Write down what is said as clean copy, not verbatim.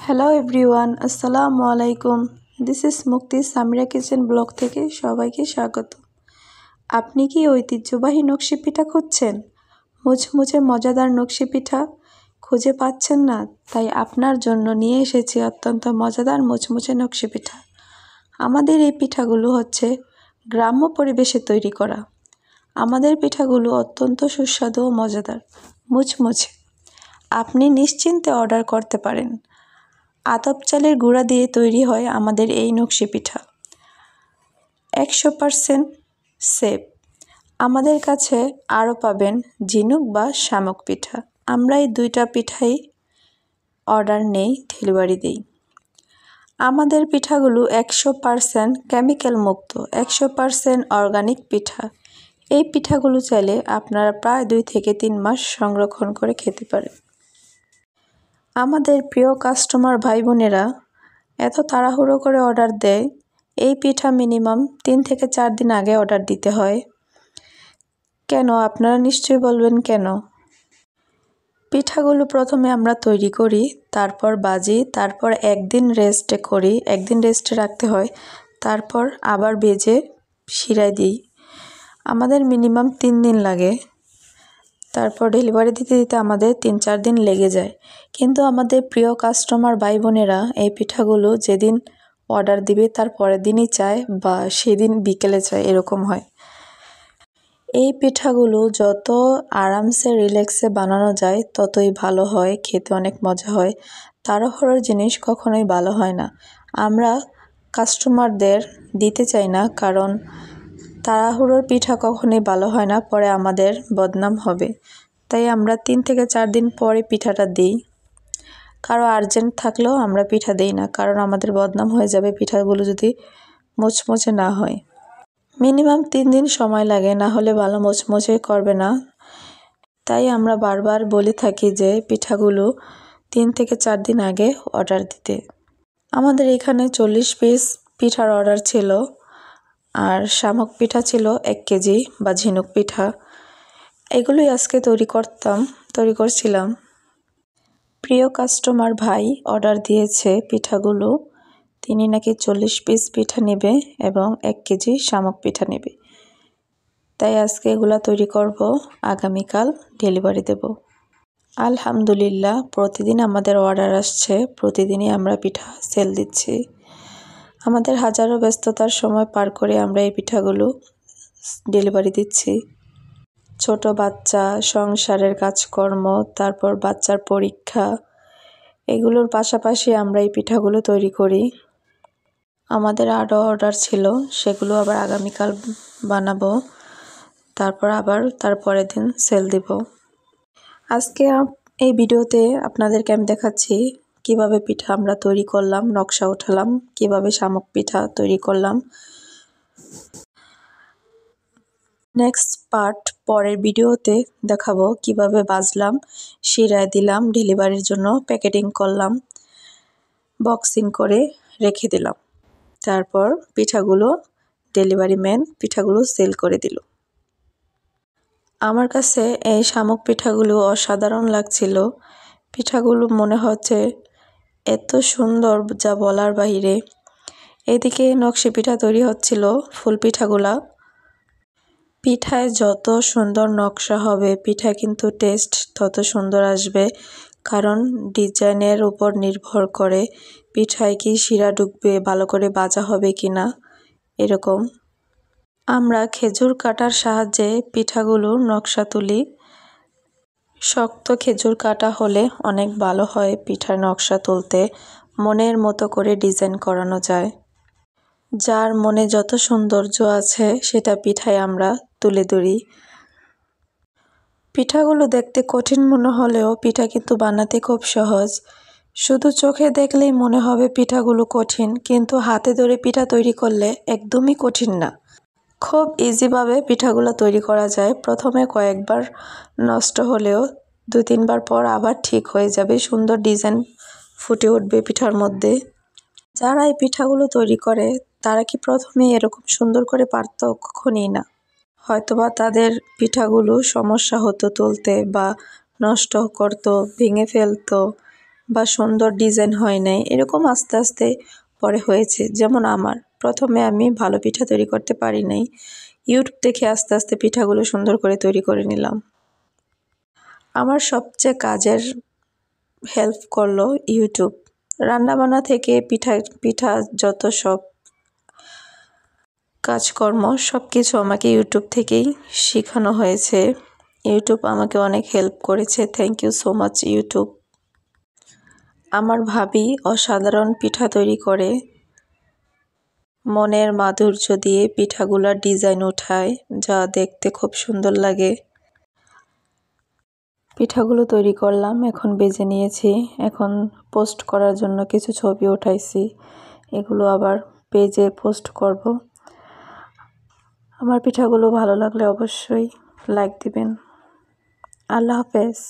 Hello everyone, আসসালামু আলাইকুম। This is মুক্তি সামিরা কিচেন ব্লগ থেকে সবাইকে স্বাগত। আপনি কি ঐতিহ্যবাহী নকশি পিঠা খুঁজছেন? মুচমুচে মজাদার নকশি পিঠা খুঁজে পাচ্ছেন না? তাই আপনার জন্য নিয়ে এসেছি অত্যন্ত মজাদার মুচমুচে নকশি পিঠা। আমাদের এই পিঠাগুলো হচ্ছে গ্রাম্য পরিবেশে তৈরি করা। আমাদের পিঠাগুলো অত্যন্ত সুস্বাদু ও মজাদার, মুচমুচে। আপনি নিশ্চিন্তে অর্ডার করতে পারেন। আতপ চালের গুঁড়া দিয়ে তৈরি হয় আমাদের এই নকশি পিঠা, 100% সেফ। আমাদের কাছে আরও পাবেন ঝিনুক বা শামুক পিঠা। আমরা এই দুইটা পিঠাই অর্ডার নেই, ডেলিভারি দিই। আমাদের পিঠাগুলো 100% কেমিক্যাল মুক্ত, 100% অর্গানিক পিঠা। এই পিঠাগুলো চাইলে আপনারা প্রায় 2 থেকে 3 মাস সংরক্ষণ করে খেতে পারেন। আমাদের প্রিয় কাস্টমার ভাই বোনেরা এত তাড়াহুড়ো করে অর্ডার দেয়। এই পিঠা মিনিমাম 3 থেকে 4 দিন আগে অর্ডার দিতে হয়। কেন, আপনারা নিশ্চয়ই বলবেন কেন? পিঠাগুলো প্রথমে আমরা তৈরি করি, তারপর ভাজি, তারপর একদিন রেস্টে রাখতে হয়, তারপর আবার ভেজে শিরায় দিই। আমাদের মিনিমাম 3 দিন লাগে। তারপর ডেলিভারি দিতে দিতে আমাদের 3-4 দিন লেগে যায়। কিন্তু আমাদের প্রিয় কাস্টমার ভাই বোনেরা এই পিঠাগুলো যেদিন অর্ডার দিবে তার পরের দিনই চায় বা সেদিন বিকেলে চায়, এরকম হয়। এই পিঠাগুলো যত আরামসে রিল্যাক্সে বানানো যায় ততই ভালো হয়, খেতে অনেক মজা হয়। তাড়াহুড়োর জিনিস কখনোই ভালো হয় না। আমরা কাস্টমারদের দিতে চাই না, কারণ তাড়াহুড়োর পিঠা কখনোই ভালো হয় না, পরে আমাদের বদনাম হবে। তাই আমরা 3 থেকে 4 দিন পরে পিঠাটা দিই। কারো আর্জেন্ট থাকলেও আমরা পিঠা দিই না, কারণ আমাদের বদনাম হয়ে যাবে পিঠাগুলো যদি মুচমুচে না হয়। মিনিমাম 3 দিন সময় লাগে, না হলে ভালো মুচমুচে করবে না। তাই আমরা বারবার বলে থাকি যে পিঠাগুলো 3 থেকে 4 দিন আগে অর্ডার দিতে। আমাদের এখানে 40 পিস পিঠার অর্ডার ছিল, আর শামুক পিঠা ছিল 1 কেজি বা ঝিনুক পিঠা। এগুলোই আজকে তৈরি করছিলাম। প্রিয় কাস্টমার ভাই অর্ডার দিয়েছে পিঠাগুলো। তিনি নাকি 40 পিস পিঠা নেবে এবং 1 কেজি শামুক পিঠা নেবে। তাই আজকে এগুলা তৈরি করব, আগামীকাল ডেলিভারি দেব। আলহামদুলিল্লাহ, প্রতিদিন আমাদের অর্ডার আসছে, প্রতিদিনই আমরা পিঠা সেল দিচ্ছি। আমাদের হাজারো ব্যস্ততার সময় পার করে আমরা এই পিঠাগুলো ডেলিভারি দিচ্ছি। ছোট বাচ্চা, সংসারের কাজকর্ম, তারপর বাচ্চার পরীক্ষা, এগুলোর পাশাপাশি আমরা এই পিঠাগুলো তৈরি করি। আমাদের আরও অর্ডার ছিল, সেগুলো আবার আগামীকাল বানাবো, তারপর আবার তার পরের দিন সেল দিব। আজকে এই ভিডিওতে আপনাদেরকে আমি দেখাচ্ছি কিভাবে পিঠা আমরা তৈরি করলাম, নকশা উঠালাম, কিভাবে শামুক পিঠা তৈরি করলাম। নেক্সট পার্ট পরের ভিডিওতে দেখাবো কিভাবে ভাজলাম, শিরায় দিলাম, ডেলিভারির জন্য প্যাকেটিং করলাম, বক্সিং করে রেখে দিলাম। তারপর পিঠাগুলো ডেলিভারি ম্যান পিঠাগুলো সেল করে দিল। আমার কাছে এই শামুক পিঠাগুলো অসাধারণ লাগছিল। পিঠাগুলো মনে হচ্ছে এত সুন্দর যা বলার বাহিরে। এদিকে নকশি পিঠা তৈরি হচ্ছিল, ফুল পিঠাগুলা। পিঠায় যত সুন্দর নকশা হবে পিঠা কিন্তু টেস্ট তত সুন্দর আসবে, কারণ ডিজাইনের উপর নির্ভর করে পিঠায় কি শিরা ঢুকবে, ভালো করে ভাজা হবে কিনা, এরকম। আমরা খেজুর কাটার সাহায্যে পিঠাগুলোর নকশা তুলি। শক্ত খেজুর কাটা হলে অনেক ভালো হয় পিঠার নকশা তুলতে, মনের মতো করে ডিজাইন করানো যায়। যার মনে যত সৌন্দর্য আছে সেটা পিঠায় আমরা তুলে ধরি। পিঠাগুলো দেখতে কঠিন মনে হলেও পিঠা কিন্তু বানাতে খুব সহজ। শুধু চোখে দেখলেই মনে হবে পিঠাগুলো কঠিন, কিন্তু হাতে ধরে পিঠা তৈরি করলে একদমই কঠিন না। খুব ইজিভাবে পিঠাগুলো তৈরি করা যায়। প্রথমে কয়েকবার নষ্ট হলেও 2-3 বার পর আবার ঠিক হয়ে যাবে, সুন্দর ডিজাইন ফুটে উঠবে পিঠার মধ্যে। যারা এই পিঠাগুলো তৈরি করে তারা কি প্রথমে এরকম সুন্দর করে পারত? কখনই না। হয়তোবা তাদের পিঠাগুলো সমস্যা হতো তুলতে, বা নষ্ট করতো, ভেঙে ফেলতো, বা সুন্দর ডিজাইন হয় নাই, এরকম আস্তে আস্তে পরে হয়েছে। যেমন আমার প্রথমে আমি ভালো পিঠা তৈরি করতে পারি নাই, ইউটিউব দেখে আস্তে আস্তে পিঠাগুলো সুন্দর করে তৈরি করে নিলাম। আমার সবচেয়ে কাজের হেল্প করলো ইউটিউব। রান্নাবান্না থেকে পিঠা যত সব কাজকর্ম সব কিছু আমাকে ইউটিউব থেকেই শেখানো হয়েছে। ইউটিউব আমাকে অনেক হেল্প করেছে। Thank you so much YouTube. আমার ভাবি অসাধারণ পিঠা তৈরি করে, মনের মাধুর্য দিয়ে পিঠাগুলার ডিজাইন ওঠায়, যা দেখতে খুব সুন্দর লাগে। পিঠাগুলো তৈরি করলাম, এখন বেজে নিয়েছি। এখন পোস্ট করার জন্য কিছু ছবি উঠাইছি, এগুলো আবার পেজে পোস্ট করব। আমার পিঠাগুলো ভালো লাগলে অবশ্যই লাইক দিবেন। আল্লাহ হাফেজ।